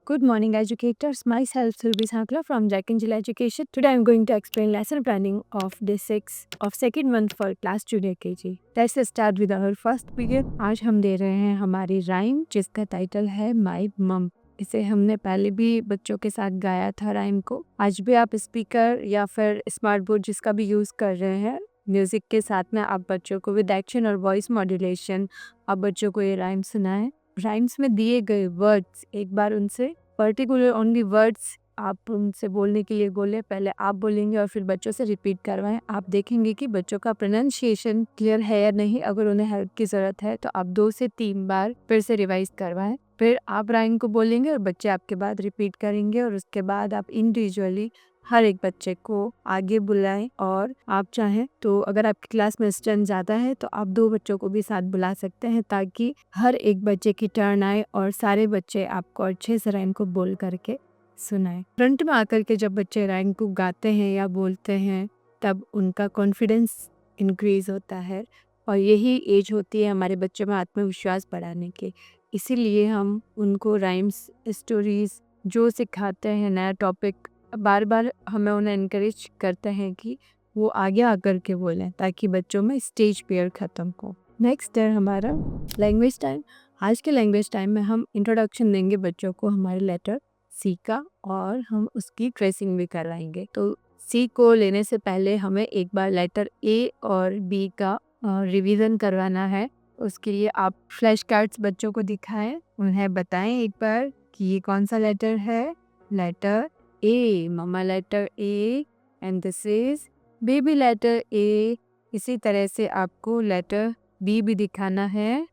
Good morning, educators. Myself, Surbi Sankla from Jack Angel Education. Today, I'm going to explain lesson planning of day 6 of second month for class junior KG. Let's start with our first period. आज हम दे रहे हैं हमारी rhyme जिसका title है माई मम। इसे हमने पहले भी बच्चों के साथ गाया था राइम को। आज भी आप स्पीकर या फिर स्मार्ट बोर्ड जिसका भी यूज़ कर रहे हैं, म्यूज़िक के साथ में आप बच्चों को विद एक्शन और वॉइस मॉड्यूलेशन आप बच्चों को ये राइम सुनाएं। राइम्स में दिए गए वर्ड्स एक बार उनसे पर्टिकुलर ओनली वर्ड्स आप उनसे बोलने के लिए बोले, पहले आप बोलेंगे और फिर बच्चों से रिपीट करवाएं। आप देखेंगे कि बच्चों का प्रोनाउंसिएशन क्लियर है या नहीं। अगर उन्हें हेल्प की ज़रूरत है तो आप 2 से 3 बार फिर से रिवाइज करवाएं। फिर आप राइम को बोलेंगे और बच्चे आपके बाद रिपीट करेंगे और उसके बाद आप इंडिविजुअली हर एक बच्चे को आगे बुलाएं। और आप चाहें तो अगर आपकी क्लास में स्ट्रेंथ ज़्यादा है तो आप 2 बच्चों को भी साथ बुला सकते हैं ताकि हर एक बच्चे की टर्न आए और सारे बच्चे आपको अच्छे से राइम को बोल करके सुनाएं। फ्रंट में आकर के जब बच्चे राइम को गाते हैं या बोलते हैं तब उनका कॉन्फिडेंस इंक्रीज होता है और यही एज होती है हमारे बच्चों में आत्मविश्वास बढ़ाने की। इसीलिए हम उनको राइम्स, स्टोरीज जो सिखाते हैं, नया टॉपिक बार बार हमें उन्हें इनकरेज करते हैं कि वो आगे आकर के बोलें ताकि बच्चों में स्टेज फियर ख़त्म हो। नेक्स्ट है हमारा लैंग्वेज टाइम। आज के लैंग्वेज टाइम में हम इंट्रोडक्शन देंगे बच्चों को हमारे लेटर सी का और हम उसकी ट्रेसिंग भी करवाएंगे। तो सी को लेने से पहले हमें एक बार लेटर ए और बी का रिवीजन करवाना है। उसके लिए आप फ्लैश कार्ड्स बच्चों को दिखाएं, उन्हें बताएं एक बार कि ये कौन सा लेटर है। Letter A, mama letter A and this is baby letter A. इसी तरह से आपको लेटर बी भी दिखाना है।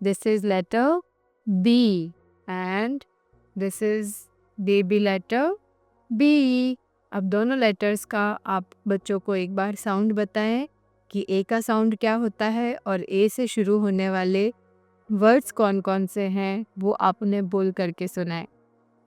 This is letter B and this is baby letter B. अब दोनों लेटर्स का आप बच्चों को एक बार साउंड बताएं कि ए का साउंड क्या होता है और ए से शुरू होने वाले वर्ड्स कौन कौन से हैं वो आप उन्हें बोल करके सुनाएं।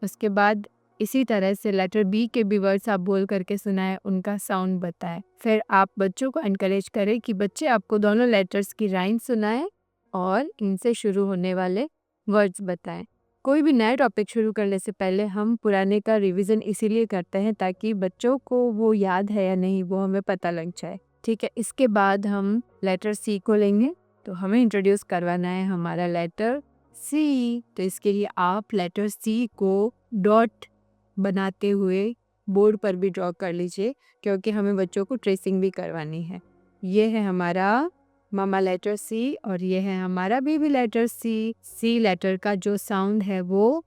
उसके बाद इसी तरह से लेटर बी के भी वर्ड्स आप बोल करके सुनाएं, उनका साउंड बताएं। फिर आप बच्चों को एनकरेज करें कि बच्चे आपको दोनों लेटर्स की राइम सुनाएं और इनसे शुरू होने वाले वर्ड्स बताएं। कोई भी नया टॉपिक शुरू करने से पहले हम पुराने का रिवीजन इसीलिए करते हैं ताकि बच्चों को वो याद है या नहीं वो हमें पता लग जाए। ठीक है, इसके बाद हम लेटर सी को लेंगे। तो हमें इंट्रोड्यूस करवाना है हमारा लेटर सी। तो इसके लिए आप लेटर सी को डॉट बनाते हुए बोर्ड पर भी ड्रॉ कर लीजिए क्योंकि हमें बच्चों को ट्रेसिंग भी करवानी है। ये है हमारा मामा लेटर सी और ये है हमारा बेबी लेटर सी। सी लेटर का जो साउंड है वो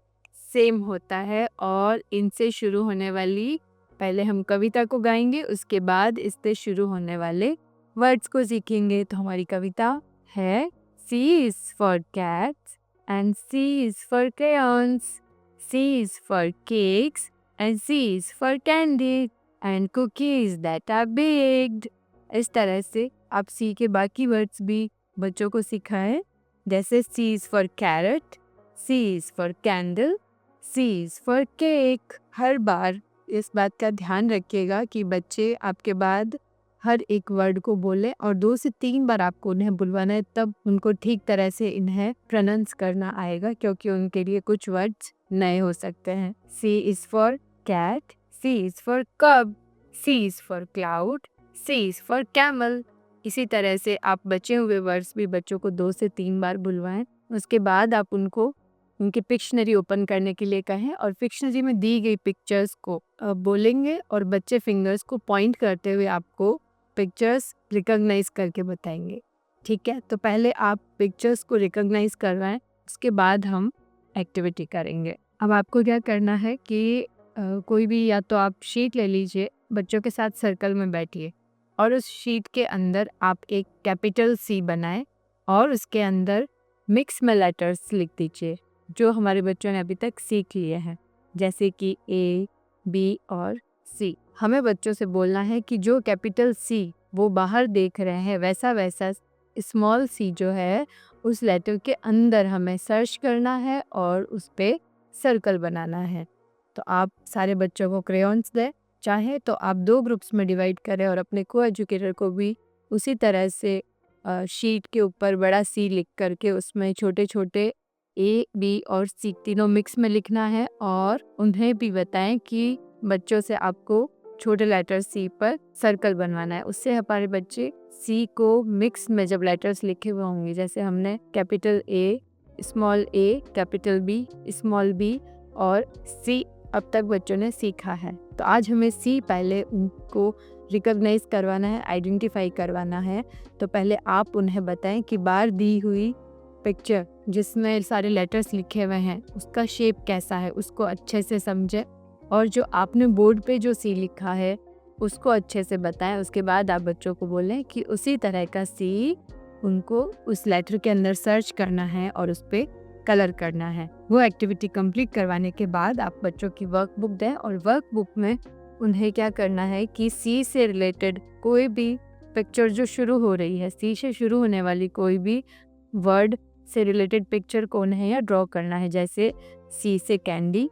सेम होता है और इनसे शुरू होने वाली पहले हम कविता को गाएंगे, उसके बाद इससे शुरू होने वाले वर्ड्स को सीखेंगे। तो हमारी कविता है C is for cats and C is for crayons. C is for cakes and C is for candy and cookies that are baked. इस तरह से आप C के बाकी वर्ड्स भी बच्चों को सिखाएं, जैसे C is for carrot, C is for candle, C is for cake। हर बार इस बात का ध्यान रखिएगा कि बच्चे आपके बाद हर एक वर्ड को बोले और 2 से 3 बार आपको उन्हें बुलवाना है, तब उनको ठीक तरह से इन्हें प्रोनाउंस करना आएगा क्योंकि उनके लिए कुछ वर्ड्स नए हो सकते हैं। C is for cat, C is for cub, C is for cloud, C is for camel। इसी तरह से आप बचे हुए वर्ड्स भी बच्चों को 2 से 3 बार बुलवाएं। उसके बाद आप उनको उनकी पिक्शनरी ओपन करने के लिए कहें और पिक्शनरी में दी गई पिक्चर्स को बोलेंगे और बच्चे फिंगर्स को पॉइंट करते हुए आपको पिक्चर्स रिकॉग्नाइज करके बताएंगे। ठीक है, तो पहले आप पिक्चर्स को रिकॉग्नाइज करवाएं, उसके बाद हम एक्टिविटी करेंगे। अब आपको क्या करना है कि कोई भी या तो आप शीट ले लीजिए, बच्चों के साथ सर्कल में बैठिए और उस शीट के अंदर आप एक कैपिटल C बनाएं और उसके अंदर मिक्स में लेटर्स लिख दीजिए जो हमारे बच्चों ने अभी तक सीख लिए हैं, जैसे कि A, B और C। हमें बच्चों से बोलना है कि जो कैपिटल C वो बाहर देख रहे हैं वैसा वैसा स्मॉल c जो है उस लेटर के अंदर हमें सर्च करना है और उस पर सर्कल बनाना है। तो आप सारे बच्चों को क्रेयॉन्स दें, चाहे तो आप 2 ग्रुप्स में डिवाइड करें और अपने को एजुकेटर को भी उसी तरह से शीट के ऊपर बड़ा C लिख करके उसमें छोटे छोटे ए, बी और सी तीनों मिक्स में लिखना है और उन्हें भी बताएं कि बच्चों से आपको छोटे लेटर सी पर सर्कल बनवाना है। उससे हमारे बच्चे सी को मिक्स में जब लेटर्स लिखे हुए होंगे, जैसे हमने capital A, small A, capital B, small B और सी अब तक बच्चों ने सीखा है। तो आज हमें सी पहले उनको रिकॉग्नाइज करवाना है, आइडेंटिफाई करवाना है। तो पहले आप उन्हें बताएं कि बाहर दी हुई पिक्चर जिसमें सारे लेटर्स लिखे हुए हैं उसका शेप कैसा है, उसको अच्छे से समझें और जो आपने बोर्ड पे जो सी लिखा है उसको अच्छे से बताएं। उसके बाद आप बच्चों को बोलें कि उसी तरह का सी उनको उस लेटर के अंदर सर्च करना है और उस पर कलर करना है। वो एक्टिविटी कंप्लीट करवाने के बाद आप बच्चों की वर्कबुक दें और वर्कबुक में उन्हें क्या करना है कि सी से रिलेटेड कोई भी पिक्चर जो शुरू हो रही है, सी से शुरू होने वाली कोई भी वर्ड से रिलेटेड पिक्चर को उन्हें या ड्रॉ करना है। जैसे सी से candy,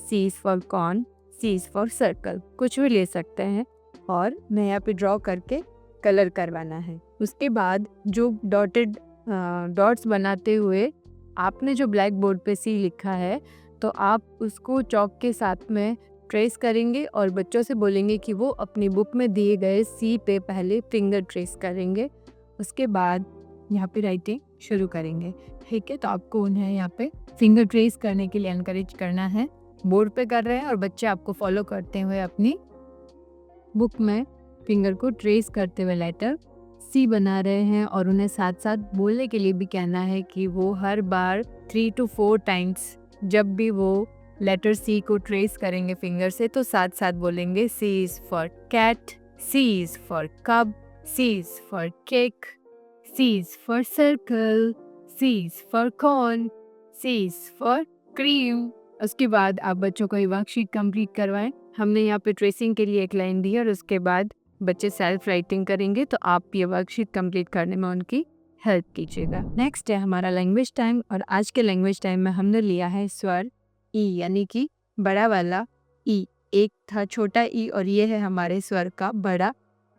C is for corn, C is for circle, कुछ भी ले सकते हैं और मैं यहाँ पे ड्रॉ करके कलर करवाना है। उसके बाद जो डॉटेड डॉट्स बनाते हुए आपने जो ब्लैक बोर्ड पे सी लिखा है तो आप उसको चॉक के साथ में ट्रेस करेंगे और बच्चों से बोलेंगे कि वो अपनी बुक में दिए गए सी पे पहले फिंगर ट्रेस करेंगे, उसके बाद यहाँ पे राइटिंग शुरू करेंगे। ठीक है, तो आपको उन्हें यहाँ पे फिंगर ट्रेस करने के लिए एनकरेज करना है। बोर्ड पे कर रहे हैं और बच्चे आपको फॉलो करते हुए अपनी बुक में फिंगर को ट्रेस करते हुए लेटर सी बना रहे हैं और उन्हें साथ साथ बोलने के लिए भी कहना है कि वो हर बार 3 to 4 टाइम्स जब भी वो लेटर सी को ट्रेस करेंगे फिंगर से तो साथ साथ बोलेंगे C is for cat, C is for cup, C is for cake, C is for circle, C is for corn, C is for cream. उसके बाद आप बच्चों को ये वर्कशीट कंप्लीट करवाएं। हमने यहाँ पे ट्रेसिंग के लिए एक लाइन दी है और उसके बाद बच्चे सेल्फ राइटिंग करेंगे, तो आप ये वर्कशीट कंप्लीट करने में उनकी हेल्प कीजिएगा। नेक्स्ट है हमारा लैंग्वेज टाइम और आज के लैंग्वेज टाइम में हमने लिया है स्वर ई यानी कि बड़ा वाला ई। एक था छोटा ई और ये है हमारे स्वर का बड़ा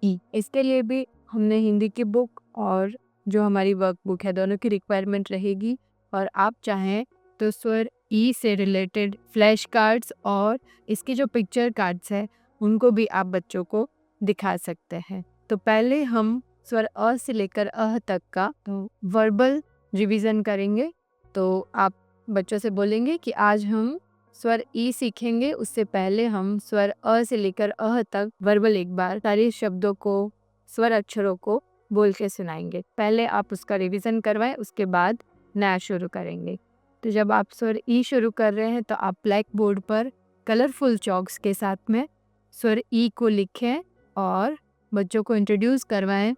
ई। इसके लिए भी हमने हिंदी की बुक और जो हमारी वर्कबुक है दोनों की रिक्वायरमेंट रहेगी और आप चाहें तो स्वर ई से रिलेटेड फ्लैश कार्ड्स और इसके जो पिक्चर कार्ड्स है उनको भी आप बच्चों को दिखा सकते हैं। तो पहले हम स्वर अ से लेकर अह तक का तो वर्बल रिवीजन करेंगे। तो आप बच्चों से बोलेंगे कि आज हम स्वर ई सीखेंगे, उससे पहले हम स्वर अ से लेकर अह तक वर्बल एक बार सारे शब्दों को, स्वर अक्षरों को बोल के सुनाएंगे। पहले आप उसका रिवीजन करवाएं, उसके बाद नया शुरू करेंगे। तो जब आप स्वर ई शुरू कर रहे हैं तो आप ब्लैक बोर्ड पर कलरफुल चॉक्स के साथ में स्वर ई को लिखें और बच्चों को इंट्रोड्यूस करवाएं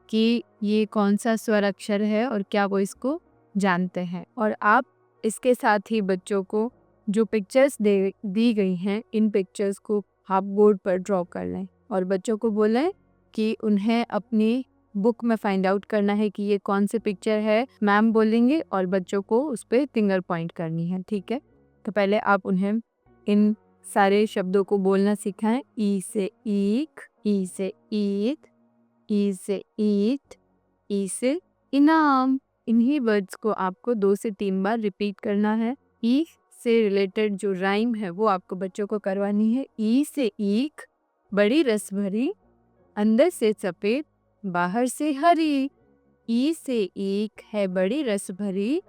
कि ये कौन सा स्वर अक्षर है और क्या वो इसको जानते हैं। और आप इसके साथ ही बच्चों को जो पिक्चर्स दी गई हैं इन पिक्चर्स को आप बोर्ड पर ड्रॉ कर लें और बच्चों को बोलें कि उन्हें अपनी बुक में फाइंड आउट करना है कि ये कौन सी पिक्चर है। मैम बोलेंगे और बच्चों को उस पर फिंगर पॉइंट करनी है। ठीक है, तो पहले आप उन्हें इन सारे शब्दों को बोलना सिखाएं। ई से ईख, ई से ईद, ई से ईट, ई से इनाम। इन्हीं वर्ड्स को आपको 2 से 3 बार रिपीट करना है। ई से रिलेटेड जो राइम है वो आपको बच्चों को करवानी है। ई से ईख, बड़ी रस भरी, अंदर से सफ़ेद, बाहर से हरी। ई से ईख है बड़ी रस भरी,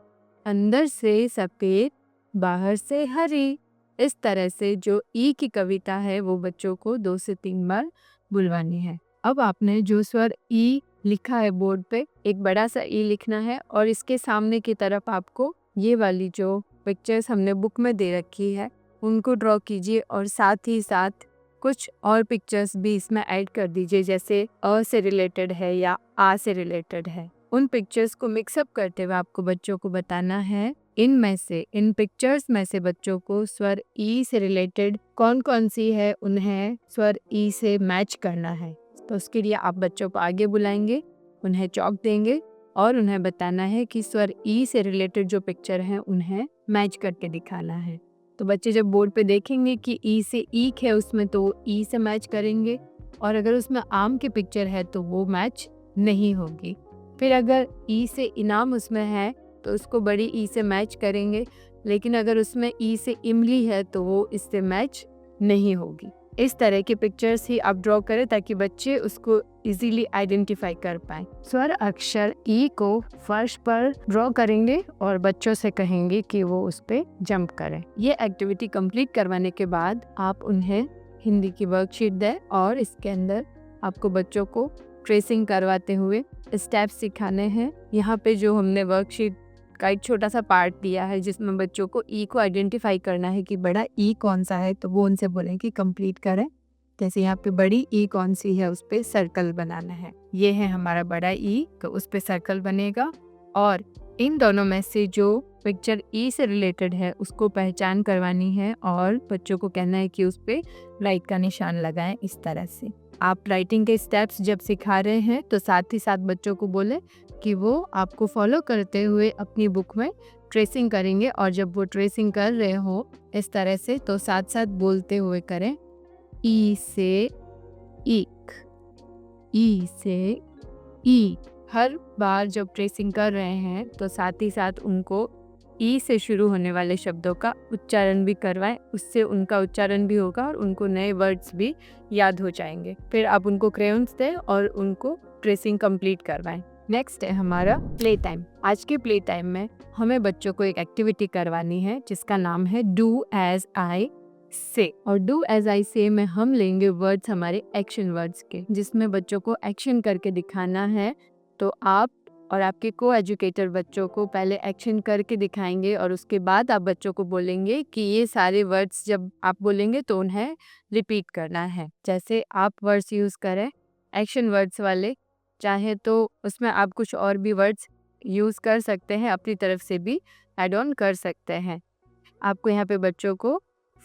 अंदर से सफ़ेद, बाहर से हरी। इस तरह से जो ई की कविता है वो बच्चों को 2 से 3 बार बुलवानी है। अब आपने जो स्वर ई लिखा है बोर्ड पे, एक बड़ा सा ई लिखना है और इसके सामने की तरफ आपको ये वाली जो पिक्चर्स हमने बुक में दे रखी है उनको ड्रॉ कीजिए और साथ ही साथ कुछ और पिक्चर्स भी इसमें ऐड कर दीजिए, जैसे अ से रिलेटेड है या आ से रिलेटेड है। उन पिक्चर्स को मिक्सअप करते हुए आपको बच्चों को बताना है इन पिक्चर्स में से बच्चों को स्वर ई से रिलेटेड कौन कौन सी है उन्हें स्वर ई से मैच करना है। तो उसके लिए आप बच्चों को आगे बुलाएंगे, उन्हें चॉक देंगे और उन्हें बताना है कि स्वर ई से रिलेटेड जो पिक्चर हैं उन्हें मैच करके दिखाना है। तो बच्चे जब बोर्ड पे देखेंगे कि ई से ईख है उसमें तो ई से मैच करेंगे और अगर उसमें आम की पिक्चर है तो वो मैच नहीं होगी। फिर अगर ई से इनाम उसमें है तो उसको बड़ी ई से मैच करेंगे, लेकिन अगर उसमें ई से इमली है तो वो इससे मैच नहीं होगी। इस तरह की पिक्चर्स ही आप ड्रॉ करें ताकि बच्चे उसको इजीली आइडेंटिफाई कर पाएं। स्वर अक्षर ई को फर्श पर ड्रॉ करेंगे और बच्चों से कहेंगे कि वो उस पे जंप करें। ये एक्टिविटी कंप्लीट करवाने के बाद आप उन्हें हिंदी की वर्कशीट दें और इसके अंदर आपको बच्चों को ट्रेसिंग करवाते हुए स्टेप्स सिखाने हैं। यहाँ पे जो हमने वर्कशीट का एक छोटा सा पार्ट दिया है जिसमें बच्चों को ई को आइडेंटिफाई करना है कि बड़ा ई कौन सा है, तो वो उनसे बोलें कि कंप्लीट करें। जैसे यहाँ पे बड़ी ई कौन सी है उस पर सर्कल बनाना है। ये है हमारा बड़ा ई, तो उस पर सर्कल बनेगा और इन दोनों में से जो पिक्चर ई से रिलेटेड है उसको पहचान करवानी है और बच्चों को कहना है कि उस पर राइट का निशान लगाएं। इस तरह से आप राइटिंग के स्टेप्स जब सिखा रहे हैं तो साथ ही साथ बच्चों को बोले कि वो आपको फॉलो करते हुए अपनी बुक में ट्रेसिंग करेंगे और जब वो ट्रेसिंग कर रहे हो इस तरह से तो साथ साथ बोलते हुए करें ई से ईक, ई से ई। हर बार जब ट्रेसिंग कर रहे हैं तो साथ ही साथ उनको ई से शुरू होने वाले शब्दों का उच्चारण भी करवाएं, उससे उनका उच्चारण भी होगा और उनको नए वर्ड्स भी याद हो जाएंगे। फिर आप उनको क्रेयॉन्स दें और उनको ट्रेसिंग कंप्लीट करवाएं। नेक्स्ट है हमारा प्ले टाइम। आज के प्ले टाइम में हमें बच्चों को एक एक्टिविटी करवानी है जिसका नाम है डू एज आई से। और डू एज आई से में हम लेंगे वर्ड्स हमारे एक्शन वर्ड्स के, जिसमें बच्चों को एक्शन करके दिखाना है। तो आप और आपके को एजुकेटर बच्चों को पहले एक्शन करके दिखाएंगे और उसके बाद आप बच्चों को बोलेंगे कि ये सारे वर्ड्स जब आप बोलेंगे तो उन्हें रिपीट करना है। जैसे आप वर्ड्स यूज़ करें एक्शन वर्ड्स वाले, चाहे तो उसमें आप कुछ और भी वर्ड्स यूज़ कर सकते हैं, अपनी तरफ से भी ऐड ऑन कर सकते हैं। आपको यहाँ पे बच्चों को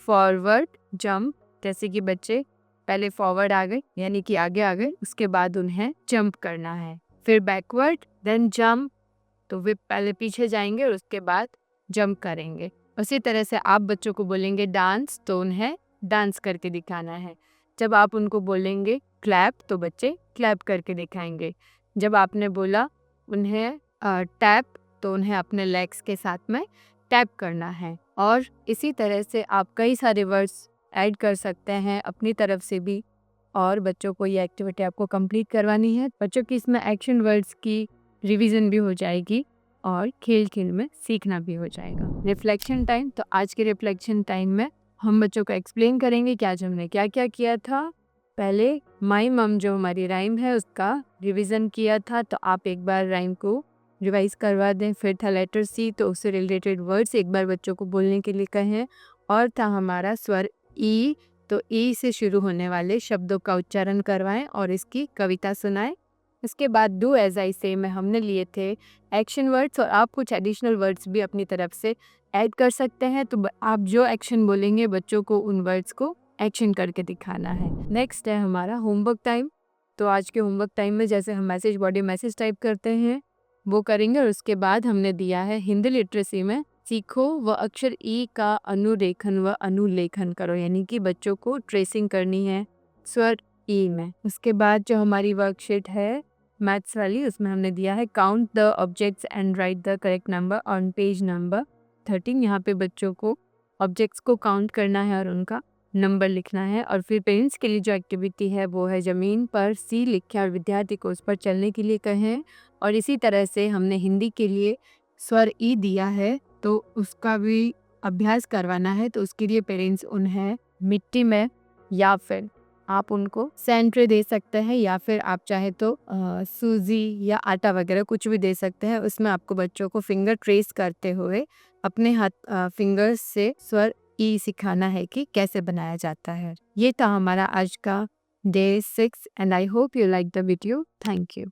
फॉरवर्ड जंप, जैसे कि बच्चे पहले फॉरवर्ड आ गए यानी कि आगे आ गए, उसके बाद उन्हें जंप करना है। फिर बैकवर्ड देन जंप, तो वे पहले पीछे जाएंगे और उसके बाद जंप करेंगे। उसी तरह से आप बच्चों को बोलेंगे डांस, तो उन्हें डांस करके दिखाना है। जब आप उनको बोलेंगे क्लैप तो बच्चे क्लैप करके दिखाएंगे। जब आपने बोला उन्हें टैप तो उन्हें अपने लेग्स के साथ में टैप करना है। और इसी तरह से आप कई सारे वर्ड्स ऐड कर सकते हैं अपनी तरफ से भी और बच्चों को ये एक्टिविटी आपको कंप्लीट करवानी है। बच्चों की इसमें एक्शन वर्ड्स की रिवीजन भी हो जाएगी और खेल खेल में सीखना भी हो जाएगा। रिफ्लेक्शन टाइम, तो आज के रिफ्लेक्शन टाइम में हम बच्चों को एक्सप्लेन करेंगे कि आज हमने क्या क्या किया था। पहले माई मम जो हमारी राइम है उसका रिवीजन किया था, तो आप एक बार राइम को रिवाइज करवा दें। फिर था लेटर सी, तो उससे रिलेटेड वर्ड्स एक बार बच्चों को बोलने के लिए कहें। और था हमारा स्वर ई, तो ई से शुरू होने वाले शब्दों का उच्चारण करवाएं और इसकी कविता सुनाएं। इसके बाद डू एज आई से में हमने लिए थे एक्शन वर्ड्स और आप कुछ एडिशनल वर्ड्स भी अपनी तरफ से ऐड कर सकते हैं। तो आप जो एक्शन बोलेंगे बच्चों को उन वर्ड्स को एक्शन करके दिखाना है। नेक्स्ट है हमारा होमवर्क टाइम। तो आज के होमवर्क टाइम में जैसे हम मैसेज बॉडी मैसेज टाइप करते हैं वो करेंगे और उसके बाद हमने दिया है हिंदी लिटरेसी में सीखो व अक्षर ई का अनुरेखन व अनुलेखन करो, यानी कि बच्चों को ट्रेसिंग करनी है स्वर ई में। उसके बाद जो हमारी वर्कशीट है मैथ्स वाली, उसमें हमने दिया है count the objects and right the correct number on page number 13। यहाँ पे बच्चों को ऑब्जेक्ट्स को काउंट करना है और उनका नंबर लिखना है। और फिर पेरेंट्स के लिए जो एक्टिविटी है वो है ज़मीन पर सी लिखें और विद्यार्थी को उस पर चलने के लिए कहें। और इसी तरह से हमने हिंदी के लिए स्वर ई दिया है तो उसका भी अभ्यास करवाना है। तो उसके लिए पेरेंट्स उन्हें मिट्टी में या फिर आप उनको सैंड दे सकते हैं या फिर आप चाहे तो सूजी या आटा वगैरह कुछ भी दे सकते हैं। उसमें आपको बच्चों को फिंगर ट्रेस करते हुए अपने हाथ फिंगर्स से स्वर ई सिखाना है कि कैसे बनाया जाता है। ये था हमारा आज का day 6 and I hope you like the video. Thank you.